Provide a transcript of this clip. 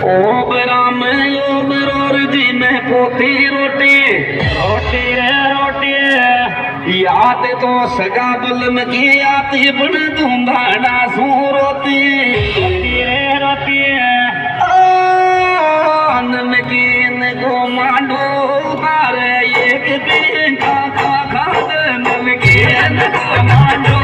ओम राम ओम roar जी में पोती रोटी रोटी रे रोटी याद तो सगा बुलम की आती बन धुंधाड़ा सू रोती रे रोती नमकीन को मांडो मारे एक दिन का खाद नमकीन को मांडो